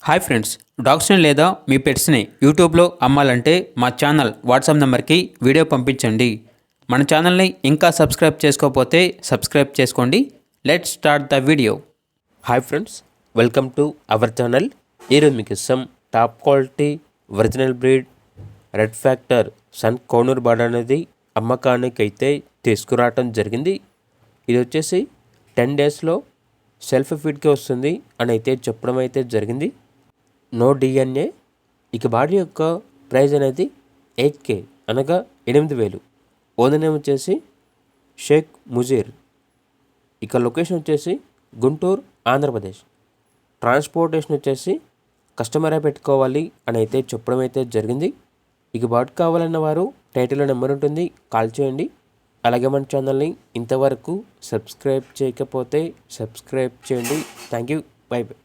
Hi friends, డాగ్స్ని లేదా మీ పెట్స్ని యూట్యూబ్లో అమ్మాలంటే మా ఛానల్ వాట్సాప్ నెంబర్కి వీడియో పంపించండి. మన ఛానల్ని ఇంకా సబ్స్క్రైబ్ చేసుకోకపోతే సబ్స్క్రైబ్ చేసుకోండి. Let's start the video. Hi friends, welcome to our channel. ఈరోజు మీకు ఇస్తాం top quality original breed red factor sun conure bird అనేది అమ్మకానికి అయితే తీసుకురావటం జరిగింది. ఇది వచ్చేసి 10 డేస్లో సెల్ఫ్ ఫీడ్కి వస్తుంది అని అయితే చెప్పడం అయితే జరిగింది. No DNA. ఇక బాడీ యొక్క ప్రైజ్ అనేది 8K అనగా 8,000. ఓనర్ నేమ్ వచ్చేసి షేక్ ముజీర్. ఇక లొకేషన్ వచ్చేసి గుంటూరు, ఆంధ్రప్రదేశ్. ట్రాన్స్పోర్టేషన్ వచ్చేసి కస్టమరే పెట్టుకోవాలి అని అయితే చెప్పడం అయితే జరిగింది. ఇక బర్డ్ కావాలన్న వారు టైటిల్లో నెంబర్ ఉంటుంది, కాల్ చేయండి. అలాగే మన ఛానల్ని ఇంతవరకు సబ్స్క్రైబ్ చేయకపోతే సబ్స్క్రైబ్ చేయండి. Thank you. By by.